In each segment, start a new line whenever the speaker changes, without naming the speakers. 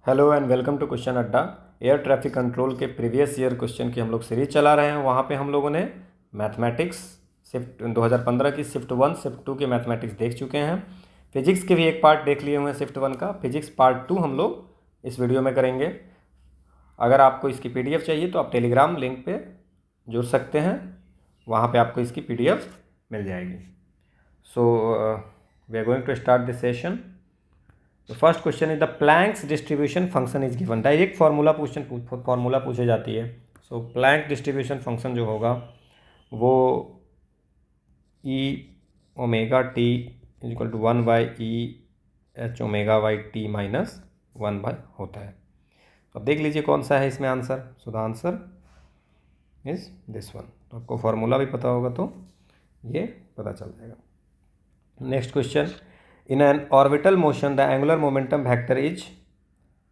Hello and welcome to question Adda. Air traffic control के previous year question की हम लोग सीरीज चला रहे हैं। वहाँ पे हम लोगों ने मैथमेटिक्स शिफ्ट 2015 की शिफ्ट 1 शिफ्ट 2 के मैथमेटिक्स देख चुके हैं। फिजिक्स के भी एक पार्ट देख लिए हुए हैं शिफ्ट 1 का। फिजिक्स पार्ट 2 हम लोग इस वीडियो में करेंगे। अगर आपको इसकी PDF चाहिए तो आप टेलीग्राम लिंक पे जुड़ सकते हैं, वहाँ पे आपको इसकी PDF मिल जाएगी। So we are going to start this session. तो first question is the Planck's distribution function is given. Direct formula पूछे जाती है। सो प्लैंक डिस्ट्रीब्यूशन फंक्शन जो होगा वो e omega t is equal to 1/e(h)(ω)/t minus 1 by होता है। तो अब देख लीजिए कौन सा है इसमें answer. So the answer is this one. तो आपको फार्मूला भी पता होगा तो ये पता चल जाएगा। Next question, in an orbital motion the angular momentum vector is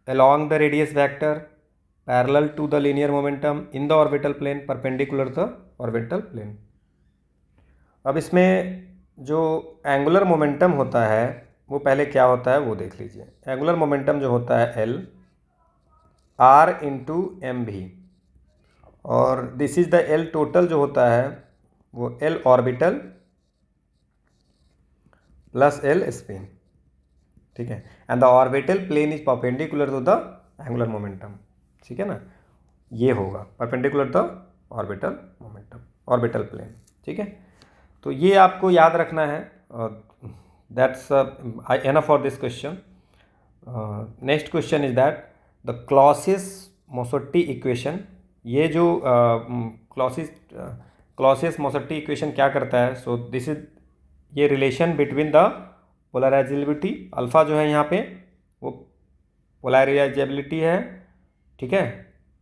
along the radius vector, parallel to the linear momentum, in the orbital plane, perpendicular to the orbital plane। अब इसमें जो एंगुलर मोमेंटम होता है वो पहले क्या होता है वो देख लीजिए। एंगुलर मोमेंटम जो होता है L R/mv, और this is the L total जो होता है वो L orbital plus L spin, ठीक है। And the orbital plane is perpendicular to the angular momentum, ठीक है ना। ये होगा perpendicular the orbital momentum, orbital plane, ठीक है। तो ये आपको याद रखना है। That's enough for this question. Next question is that the Clausius Mossotti equation. ये जो क्लॉसियस-मोसोट्टी इक्वेशन क्या करता है? सो दिस इज ये relation between the polarisability, alpha जो है यहाँ पे वो पोलराइजेबिलिटी है, ठीक है,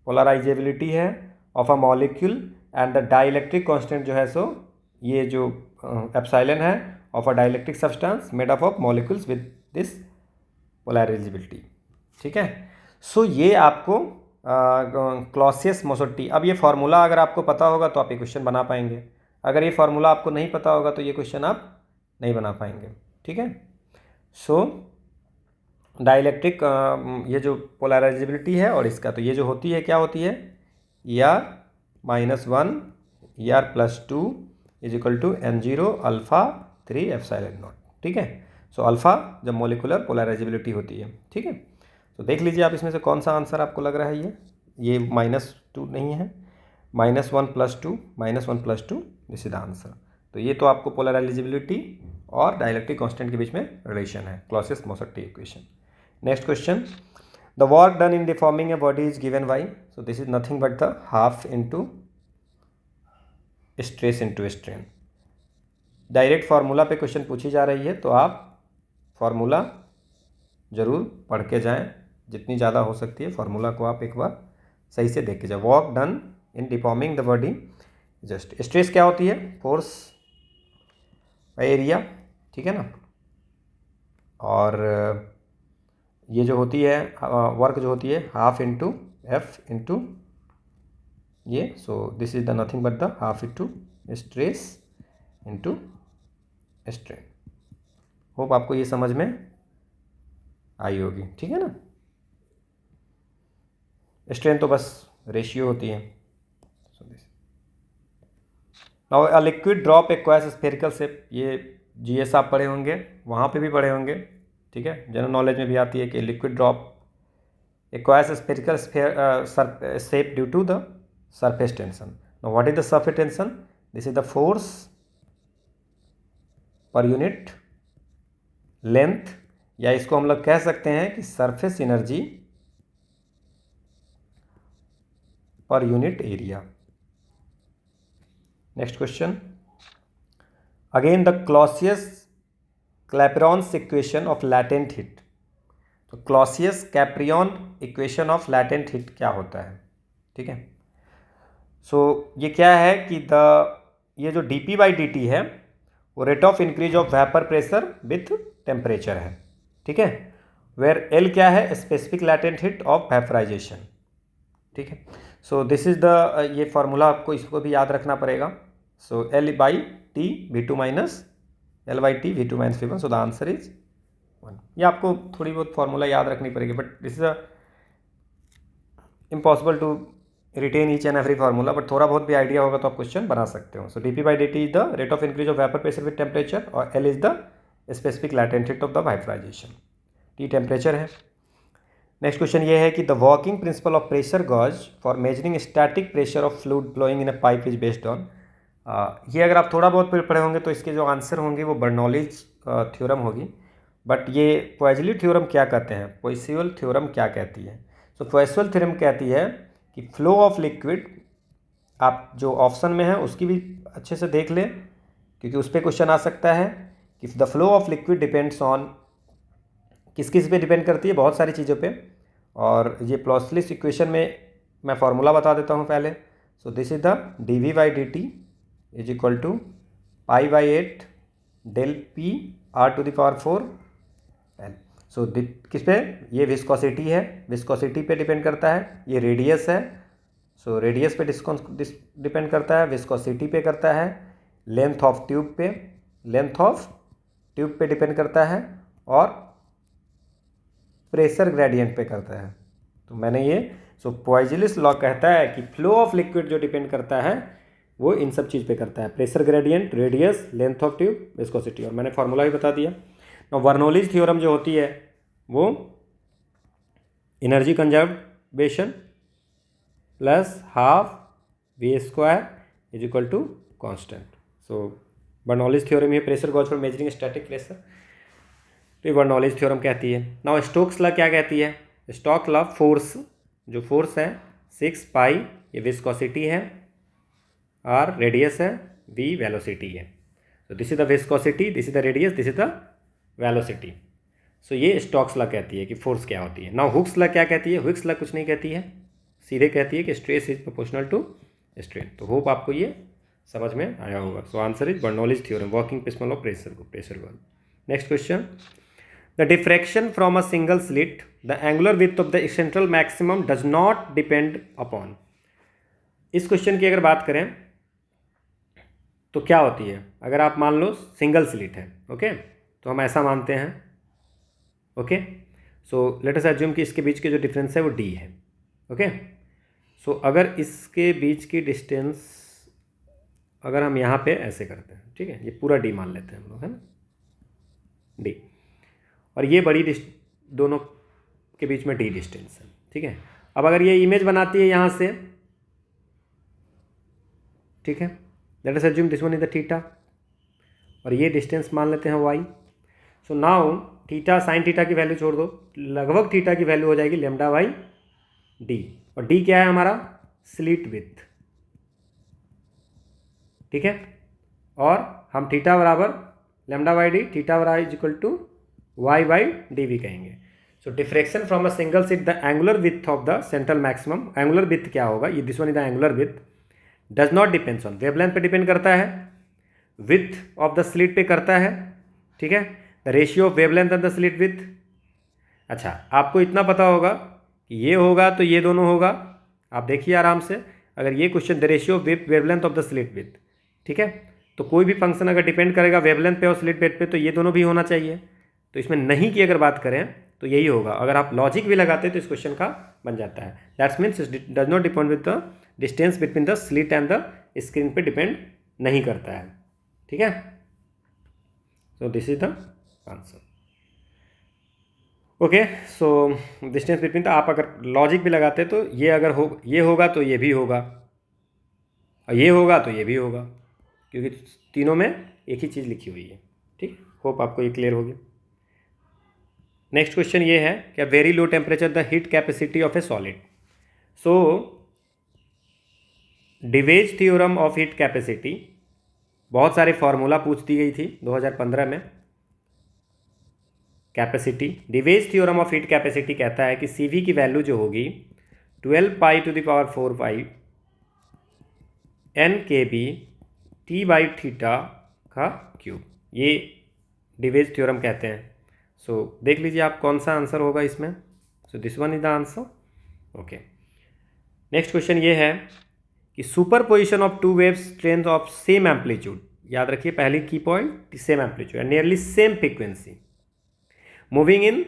पोलराइजेबिलिटी है of a molecule, and the dielectric constant जो है सो ये जो एप्सिलॉन है of a dielectric substance made up of molecules with this polarisability, ठीक है। सो ये आपको क्लॉसियस-मोसोट्टी। अब ये फार्मूला अगर आपको पता होगा तो आप ये क्वेश्चन बना पाएंगे। अगर ये फार्मूला आपको नहीं पता होगा तो ये क्वेश्चन आप नहीं बना पाएंगे, ठीक है। सो डाइलेक्ट्रिक ये जो पोलराइजेबिलिटी है और इसका, तो ये जो होती है क्या होती है, ER-1 ER+2 is equal to N0 α3 ε0, ठीक है। सो अल्फ़ा जब मोलिकुलर पोलराइजेबिलिटी होती है, ठीक है। तो देख लीजिए आप इसमें से कौन सा आंसर आपको लग रहा है। ये -2 नहीं है, -1+2 -1+2 दिस इज द आंसर। तो ये तो आपको पोलराइजेबिलिटी और डाइलेक्ट्रिक कांस्टेंट के बीच में रिलेशन है, Clausius Mossotti equation. Next question, the work done in deforming a body is given by. So this is nothing but the half into stress into strain. Direct formula पे question पूछी जा रही है तो आप फार्मूला ज़रूर पढ़ के जाएं, जितनी ज़्यादा हो सकती है फार्मूला को आप एक बार सही से देख के जाए। Work done in deforming the body, just stress क्या होती है, फोर्स एरिया, ठीक है ना। और ये जो होती है वर्क जो होती है हाफ इंटू एफ इंटू ये, सो this is the nothing but the half into stress into strain. Hope आपको ये समझ में आई होगी, ठीक है ना। स्ट्रेन तो बस रेशियो होती है। Now a liquid drop acquires spherical shape, ये GS आप पढ़े होंगे, वहाँ पे भी पढ़े होंगे, ठीक है। जनरल नॉलेज में भी आती है कि liquid drop acquires spherical shape due to the surface tension. Now what is the surface tension? This is the force per unit length, या इसको हम लोग कह सकते हैं कि surface energy per unit area. Next question, again the Clausius Clapeyron equation of latent heat. तो Clausius Clapeyron equation of latent heat क्या होता है, ठीक है। सो ये क्या है कि ये जो dP/dt है वो rate of increase of vapour pressure with temperature है, ठीक है। वेयर L क्या है, specific latent heat of vaporisation, ठीक है। सो दिस इज द ये फार्मूला आपको इसको भी याद रखना पड़ेगा। So L/T V2 minus L/T V2 minus V1, so the answer is 1। ये आपको थोड़ी बहुत फार्मूला याद रखनी पड़ेगी, but this is a impossible to retain each and every formula, but थोड़ा बहुत भी आइडिया होगा तो आप क्वेश्चन बना सकते हो. So dp/dt is the rate of increase of vapour pressure with temperature और L is the specific latent heat of the vaporization. T temperature है. नेक्स्ट क्वेश्चन ये है कि the working principle of pressure gauge for measuring static pressure of fluid flowing in a pipe is based on. ये अगर आप थोड़ा बहुत पढ़े होंगे तो इसके जो आंसर होंगे वो बर्नौलीज थ्योरम होगी. बट ये पॉइजली थ्योरम क्या कहते हैं, पॉइसिवल थ्योरम क्या कहती है? सो पॉइसिवल थ्योरम कहती है कि फ्लो ऑफ लिक्विड, आप जो ऑप्शन में है उसकी भी अच्छे से देख लें क्योंकि उस पर क्वेश्चन आ सकता है कि the flow of liquid depends on, किस किस पे डिपेंड करती है, बहुत सारी चीज़ों पे. और ये क्लॉजलिस इक्वेशन में मैं फार्मूला बता देता हूँ पहले. So this is the dv/dt is equal to π/8 del p r⁴ L. So किस पे, ये विस्कोसिटी है, विस्कोसिटी पे डिपेंड करता है. ये रेडियस है, सो रेडियस पे डिपेंड करता है, विस्कोसिटी पे करता है, लेंथ ऑफ ट्यूब पे, लेंथ ऑफ ट्यूब पे डिपेंड करता है और प्रेशर ग्रेडियंट पे करता है. तो मैंने ये, सो पॉइजलिस लॉ कहता है कि फ्लो ऑफ लिक्विड जो डिपेंड करता है वो इन सब चीज़ पे करता है, pressure gradient, radius, length of tube, viscosity. और मैंने फार्मूला भी बता दिया. बर्नौलीज थ्योरम जो होती है वो energy conservation plus half v² is equal to constant. So Bernoulli's theorem है pressure gauge for measuring static pressure, तो ये बर्नौलीज थ्योरम कहती है. नाउ स्टोक्स लॉ क्या कहती है? स्टोक्स लॉ फोर्स, जो फोर्स है 6 पाई, ये विस्कोसिटी है, r रेडियस है, v वेलोसिटी है. तो this is the viscosity, this is the radius, this is the velocity. So ये स्टोक्स लॉ कहती है कि फोर्स क्या होती है. नाउ हुक्स लॉ क्या कहती है? हुक्स लॉ कुछ नहीं कहती है, सीधे कहती है कि stress is proportional to strain. तो होप आपको ये समझ में आया होगा. So answer is Bernoulli's theorem, working principle of pressure gauge. Next question, the diffraction from a single slit, the angular width of the central maximum does not depend upon. इस question की अगर बात करें तो क्या होती है, अगर आप मान लो सिंगल स्लिट है, ओके, तो हम ऐसा मानते हैं, okay. So let us assume कि इसके बीच के जो डिफरेंस है वो d है, ओके. सो अगर इसके बीच की डिस्टेंस अगर हम यहाँ पे ऐसे करते हैं, ठीक है, ये पूरा d मान लेते हैं हम लोग, है ना, d, और ये बड़ी दोनों के बीच में d डिस्टेंस है, ठीक है. अब अगर ये इमेज बनाती है यहाँ से, ठीक है, let us assume this one is the theta और ये डिस्टेंस मान लेते हैं y. So now theta, sine theta की वैल्यू छोड़ दो, लगभग थीटा की वैल्यू हो जाएगी λ/d, और d क्या है हमारा? स्लिट विड्थ, ठीक है. और हम थीटा बराबर λ/d, थीटा बराबर इज इक्वल टू y/dv कहेंगे. So diffraction from a single slit, the angular width of the central maximum, angular width क्या होगा? ये this one is the angular width, does not depends on, wavelength पे depend करता है, width of the slit पे करता है, ठीक है, the ratio of wavelength and the slit width. अच्छा, आपको इतना पता होगा कि ये होगा तो ये दोनों होगा. आप देखिए आराम से, अगर ये question the ratio of wavelength of the slit width, ठीक है, तो कोई भी फंक्शन अगर डिपेंड करेगा वेवलेंथ पे और स्लिट विड्थ पे तो ये दोनों भी होना चाहिए. तो इसमें नहीं की अगर बात करें तो यही होगा. अगर आप लॉजिक भी लगाते हैं तो इस क्वेश्चन का बन जाता है. That's means does not depend with the distance between the slit and the screen पे डिपेंड नहीं करता है, ठीक है. So this is the answer, okay. So distance between, तो आप अगर लॉजिक भी लगाते तो ये अगर ये होगा तो ये भी होगा, और ये होगा तो ये भी होगा, क्योंकि तीनों में एक ही चीज़ लिखी हुई है, ठीक. होप आपको ये क्लियर होगी. नेक्स्ट क्वेश्चन ये है कि very low temperature the heat capacity of a solid. So Debye's theorem of heat capacity, बहुत सारे फार्मूला पूछ दी गई थी 2015 में. Capacity, Debye's theorem of heat capacity कहता है कि CV की वैल्यू जो होगी 12π⁴ N/kB T/θ का क्यूब, ये डिवेज थ्योरम कहते हैं. सो देख लीजिए आप कौन सा आंसर होगा इसमें. So this one is the answer, okay. Next question ये है कि superposition of two waves strength of same amplitude, याद रखिए पहली की point, same amplitude, nearly same frequency, moving in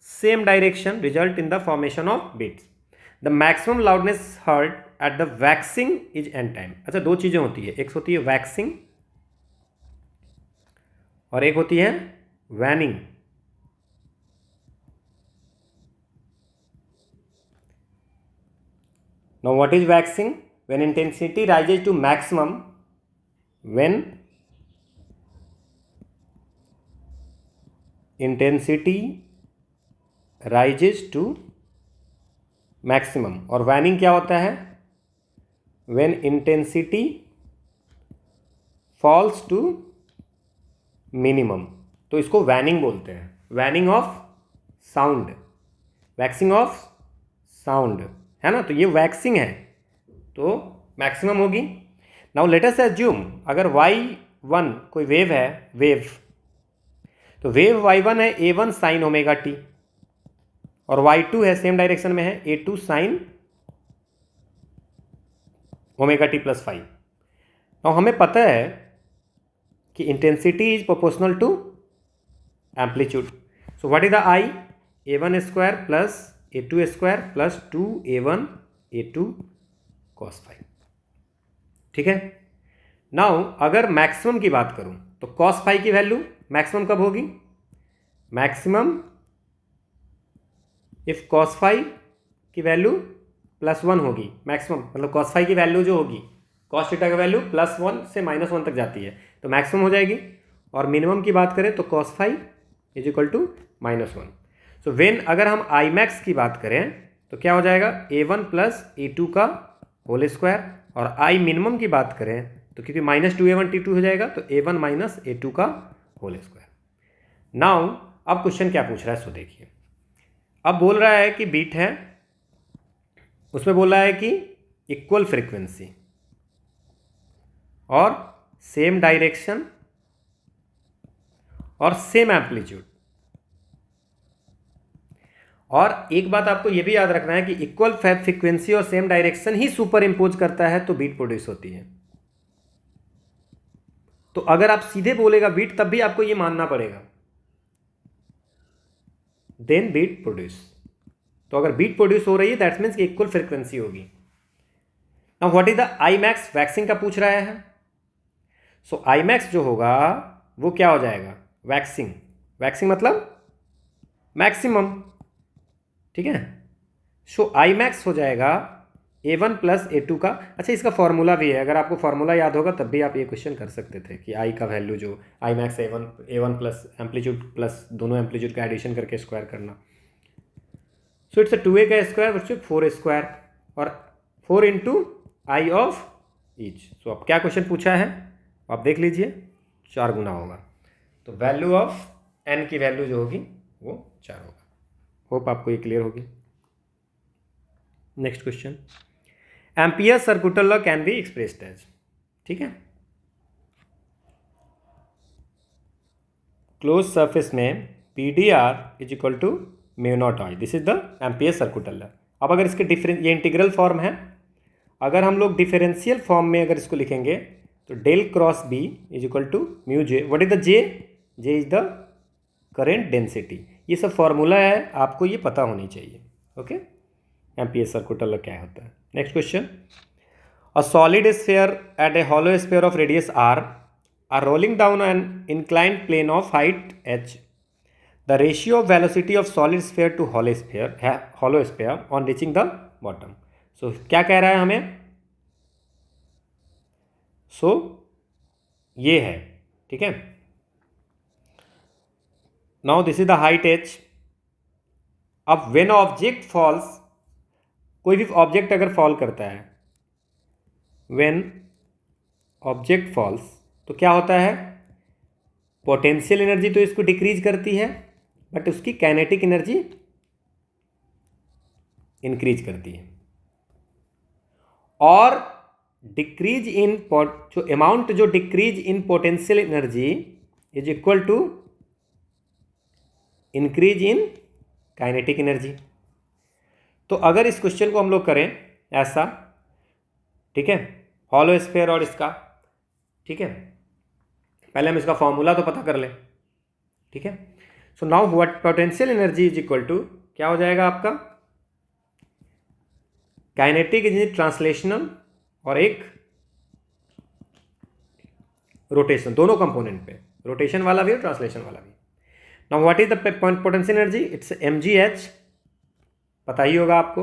same direction result in the formation of beats. The maximum loudness heard at the waxing is an time. अच्छा, दो चीज़ें होती है, एक होती है वैक्सिंग और एक होती है waning. Now what is waxing? When intensity rises to maximum, when intensity rises to maximum. और वैनिंग क्या होता है? When intensity falls to minimum. तो इसको वैनिंग बोलते हैं, waning of sound, waxing of sound, है ना। तो ये वैक्सिंग है, तो मैक्सिमम होगी। नाउ लेट अस एज्यूम अगर y1 कोई वेव है, वेव, तो वेव y1 है a1 साइन ओमेगा टी और y2 है सेम डायरेक्शन में है a2 sine omega t plus 5। Now हमें पता है कि intensity is proportional to amplitude. So what is the I? a1 square plus a2 square plus 2a1 a2 cos 5। ठीक है। नाउ अगर मैक्सिमम की बात करूं तो cos 5 की वैल्यू मैक्सिमम कब होगी? मैक्सिमम इफ cos 5 की वैल्यू +1 होगी, मैक्सिमम मतलब cos 5 की वैल्यू जो होगी, cos थीटा की वैल्यू +1 से -1 तक जाती है, तो मैक्सिमम हो जाएगी। और मिनिमम की बात करें तो cos 5 is equal to -1। So when अगर हम आई मैक्स की बात करें तो क्या हो जाएगा? a1 प्लस a2 का होल स्क्वायर। और आई मिनिमम की बात करें तो क्योंकि -2a1 t2 हो जाएगा तो a1 माइनस a2 का होल स्क्वायर। नाउ अब क्वेश्चन क्या पूछ रहा है सो देखिए। अब बोल रहा है कि बीट है, उसमें बोल रहा है कि इक्वल फ्रीक्वेंसी और सेम डायरेक्शन और सेम एम्पलीट्यूड। और एक बात आपको यह भी याद रखना है कि इक्वल फ्रीक्वेंसी और सेम डायरेक्शन ही सुपर इम्पोज करता है तो बीट प्रोड्यूस होती है। तो अगर आप सीधे बोलेगा बीट तब भी आपको यह मानना पड़ेगा, देन बीट प्रोड्यूस। तो अगर बीट प्रोड्यूस हो रही है दैट मीन्स कि इक्वल फ्रीक्वेंसी होगी। Now what is the I max? Waxing का पूछ रहा है। सो आई मैक्स जो होगा वो क्या हो जाएगा? वैक्सिंग। वैक्सिंग मतलब मैक्सिमम, ठीक है। सो आई मैक्स हो जाएगा a1 प्लस a2 का। अच्छा, इसका फॉर्मूला भी है, अगर आपको फॉर्मूला याद होगा तब भी आप ये क्वेश्चन कर सकते थे कि आई का वैल्यू जो I max a1 plus amplitude plus दोनों एम्पलीट्यूड का एडिशन करके स्क्वायर करना। सो इट्स 2a का स्क्वायर विच 4 स्क्वायर और 4 इंटू आई ऑफ ईच। सो अब क्या क्वेश्चन पूछा है आप देख लीजिए, 4 गुना होगा, तो वैल्यू ऑफ n की वैल्यू जो होगी वो 4 होगा। होप आपको ये क्लियर होगी। Next question, Ampere circular law can be expressed as, ठीक है। क्लोज सरफेस में PdR is equal to mu not I, this is the Ampere circular law. अब अगर इसके ये इंटीग्रल फॉर्म है, अगर हम लोग डिफरेंशियल फॉर्म में अगर इसको लिखेंगे तो del cross B is equal to mu J. What is the J? J is the current density. ये सब फॉर्मूला है, आपको ये पता होनी चाहिए, ओके। एम्पियर सर्कुलर लॉ क्या होता है। Next question, a solid sphere at a hollow sphere of radius r are rolling down an inclined plane of height h. The ratio of velocity of solid sphere to hollow sphere on reaching the bottom. So क्या कह रहा है हमें? So ये है, ठीक है। Now this is the height h. अब when object falls, कोई भी ऑब्जेक्ट अगर फॉल करता है, when ऑब्जेक्ट फॉल्स तो क्या होता है? पोटेंशियल एनर्जी तो इसको डिक्रीज करती है बट उसकी काइनेटिक एनर्जी इंक्रीज करती है। और डिक्रीज इन जो अमाउंट जो decrease in potential energy is equal to increase in kinetic energy. तो अगर इस क्वेश्चन को हम लोग करें ऐसा, ठीक है, हॉलो स्फीयर और इसका, ठीक है, पहले हम इसका फॉर्मूला तो पता कर लें, ठीक है। So now what potential energy is equal to क्या हो जाएगा आपका? काइनेटिक इज ट्रांसलेशनल और एक रोटेशन, दोनों कंपोनेंट पे, रोटेशन वाला भी और ट्रांसलेशन वाला भी। Now what is the potential energy? It's mgh, पता ही होगा आपको।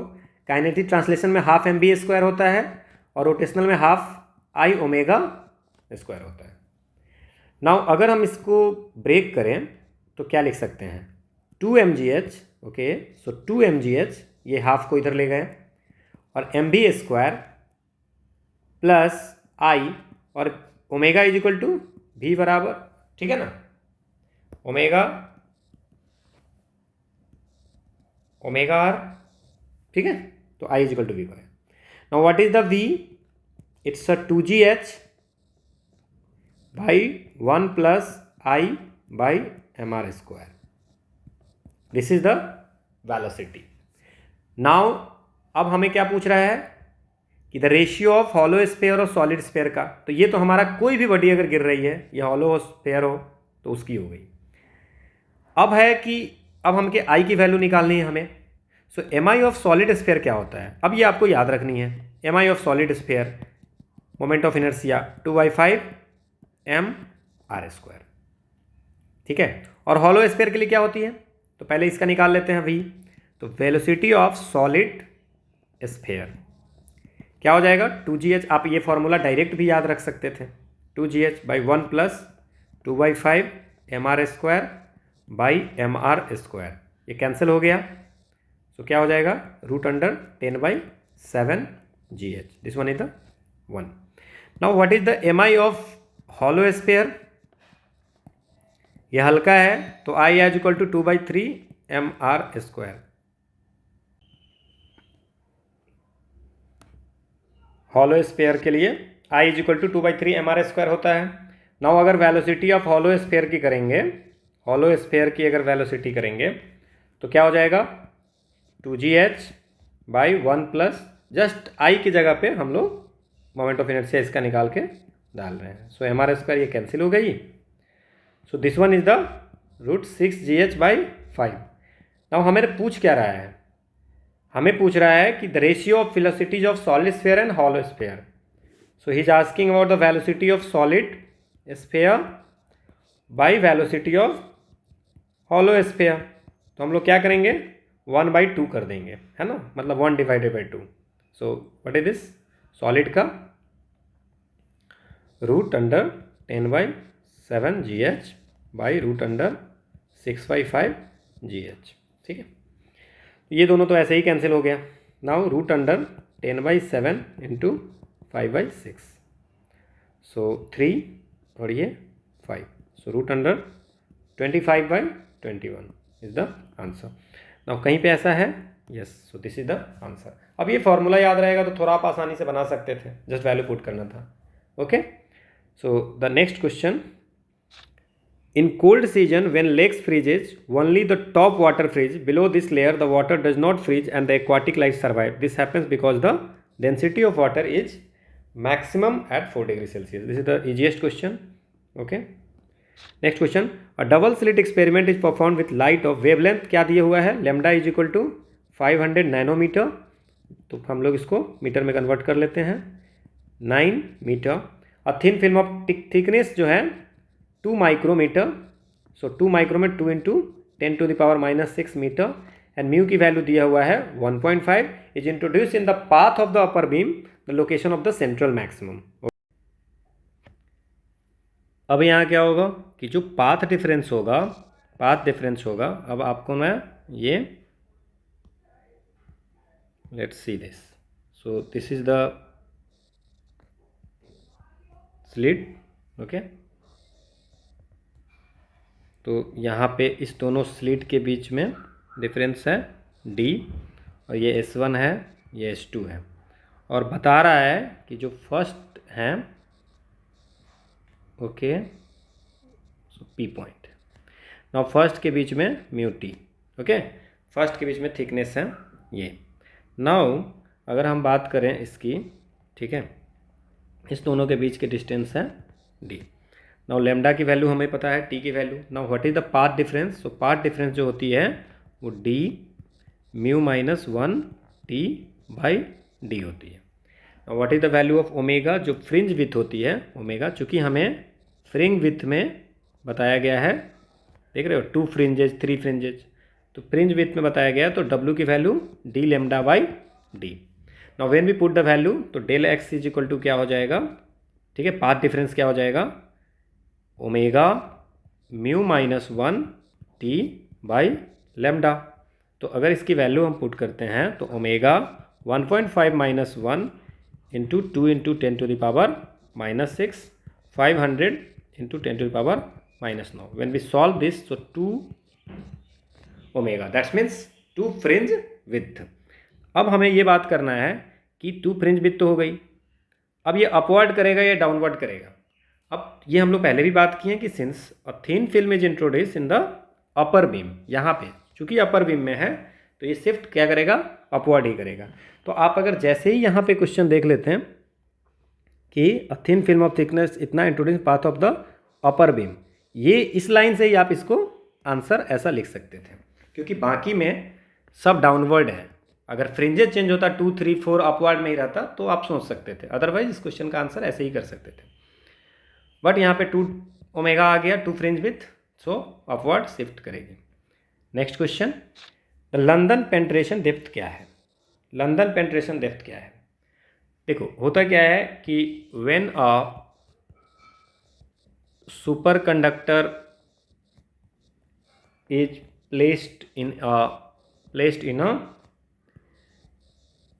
काइनेटिक ट्रांसलेशन में हाफ mv² होता है और रोटेशनल में हाफ I ओमेगा स्क्वायर होता है। नाउ अगर हम इसको ब्रेक करें तो क्या लिख सकते हैं? 2 mgh, ओके, सो 2 mgh, ये हाफ को इधर ले गए, और mv² प्लस I और omega is equal to v बराबर, ठीक है ना, ओमेगा आर, ठीक है, तो I is equal to v by. Now what is the v? It's 2gh by 1 plus I by mr²। This is the velocity. Now अब हमें क्या पूछ रहा है कि the ratio of hollow sphere और सॉलिड स्फीयर का। तो ये तो हमारा कोई भी बॉडी अगर गिर रही है, या हॉलो स्फीयर हो, तो उसकी हो गई। अब है कि अब हमके आई की वैल्यू निकालनी है हमें। So M I of solid sphere क्या होता है? अब ये आपको याद रखनी है। M I of solid sphere, moment of inertia 2/5 mr², ठीक है। और हॉलो स्फीयर के लिए क्या होती है? तो पहले इसका निकाल लेते हैं v। तो वेलोसिटी ऑफ सॉलिड स्फीयर क्या हो जाएगा? 2gh। आप ये फॉर्मूला डायरेक्ट भी याद रख सकते थे, 2gh by 1 plus 2/5 mr² by mr²। ये कैंसिल हो गया, तो क्या हो जाएगा? √10/7 gh। This one is the 1। Now what is the M I of hollow sphere? यह हल्का है, तो I is equal to 2/3 mr²। Hollow sphere के लिए I is equal to 2/3 mr² होता है। नाउ अगर वेलोसिटी ऑफ हॉलो स्फीयर की करेंगे, हॉलो स्फीयर की अगर वेलोसिटी करेंगे तो क्या हो जाएगा? 2gh by 1 plus, just I की जगह पे हम लोग मोमेंट ऑफ इनर्शिया इसका निकाल के डाल रहे हैं। सो mr² ये कैंसिल हो गई। सो this one is the √6gh/5। Now हमें पूछ क्या रहा है? हमें पूछ रहा है कि the ratio of velocities of solid sphere and hollow sphere. So he is asking about the velocity of solid sphere by velocity of hollow sphere. तो हम लोग क्या करेंगे? 1/2 कर देंगे, है ना, मतलब 1/2। सो व्हाट इज दिस? सॉलिड का √10/7 gh बाई √6/5 gh, ठीक है। ये दोनों तो ऐसे ही कैंसिल हो गया। नाउ √10/7 इंटू 5/6, सो 3 और ये 5, सो √25/21 इज द आंसर। नाउ कहीं पे ऐसा है? Yes, so this is the answer. अब ये फॉर्मूला याद रहेगा तो थोड़ा आप आसानी से बना सकते थे, जस्ट वैल्यू पुट करना था। Okay, so the next question, in cold season when lakes freezes, only the top water freeze, below this layer the water does not freeze and the aquatic life survive. This happens because the density of water is maximum at 4 degrees Celsius. This is the easiest question. Okay, next question, a double slit experiment is performed with light of wavelength क्या दिया हुआ है? lambda is equal to 500 nanometre. तो हम लोग इसको metre में convert कर लेते हैं, 9 metre. A thin film of thickness जो है 2 micrometre. So 2 micrometre 2 into 10⁻⁻6 metre, and mu की वैल्यू दिया हुआ है 1.5। Is introduce in the path of the upper beam, the location of the central maximum. अब यहाँ क्या होगा कि जो पाथ डिफरेंस होगा, अब आपको मैं ये, let's see this. So this is the slit, okay. तो यहाँ पे इस दोनों स्लिट के बीच में डिफरेंस है d, और ये S1 है, ये S2 है, और बता रहा है कि जो फर्स्ट हैं, ओके, सो P पॉइंट। नाउ फर्स्ट के बीच में म्यू टी, ओके, फर्स्ट के बीच में थिकनेस है ये। नाउ अगर हम बात करें इसकी, ठीक है, इस दोनों के बीच के डिस्टेंस है d। नाउ लेमडा की वैल्यू हमें पता है, टी की value. Now what is the path difference? So path difference जो होती है वो d μ-1 t/r डी होती है। What is the value of omega, जो फ्रिंज विथ होती है ओमेगा, चूँकि हमें फ्रिंज विथ में बताया गया है, देख रहे हो 2 फ्रिंजेज 3 फ्रिंजेज, तो फ्रिंज विथ में बताया गया तो डब्ल्यू की value D lambda by D. Now when we put the value तो del X is equal to क्या हो जाएगा, ठीक है, पाथ डिफरेंस क्या हो जाएगा, omega mu minus 1 t by lambda. तो अगर इसकी वैल्यू हम पुट करते हैं तो omega 1.5 minus 1 into 2 into 10 to the power minus 6, 500 into 10 to the power minus 9। When we solve this तो 2 omega that's means 2 fringe with. अब हमें ये बात करना है कि 2 फ्रिंज विथ तो हो गई, अब ये अपवर्ड करेगा या डाउनवर्ड करेगा। अब ये हम लोग पहले भी बात किए हैं कि since a thin film is introduce in the upper beam, यहाँ पे चूंकि अपर बीम में है तो ये शिफ्ट क्या करेगा, अपवर्ड ही करेगा। तो आप अगर जैसे ही यहाँ पे क्वेश्चन देख लेते हैं कि a thin film of thickness इतना introduce path of the upper beam, ये इस लाइन से ही आप इसको आंसर ऐसा लिख सकते थे, क्योंकि बाकी में सब डाउनवर्ड है। अगर फ्रिंजेस चेंज होता 2 3 4 अपवर्ड में ही रहता तो आप सोच सकते थे, अदरवाइज इस क्वेश्चन का आंसर ऐसे ही कर सकते थे। बट यहाँ पे 2 ओमेगा आ गया, 2 fringe with, so upward shift करेगी। Next question, the London penetration depth क्या है, लंदन पेंट्रेशन डेप्थ क्या है। देखो होता क्या है कि when a super conductor is placed in a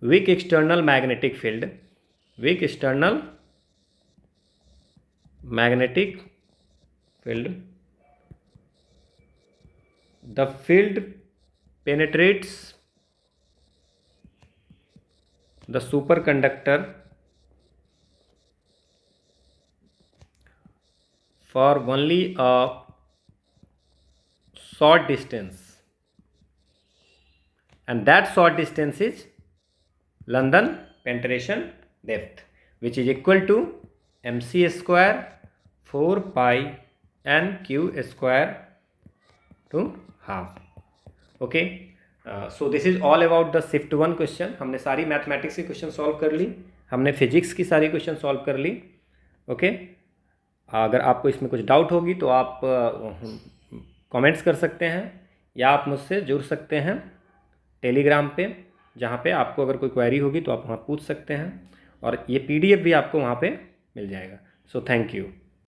weak external magnetic field, weak external magnetic field, the field penetrates the superconductor for only a short distance, and that short distance is London penetration depth, which is equal to mc square 4 pi n q square to half. Okay, so this is all about the shift 1 question. हमने सारी mathematics की question solve कर ली, हमने physics की सारी question solve कर ली। Okay, अगर आपको इसमें कुछ डाउट होगी तो आप कमेंट्स कर सकते हैं या आप मुझसे जुड़ सकते हैं टेलीग्राम पे, जहाँ पे आपको अगर कोई क्वेरी होगी तो आप वहाँ पूछ सकते हैं, और ये PDF भी आपको वहाँ पे मिल जाएगा। So thank you.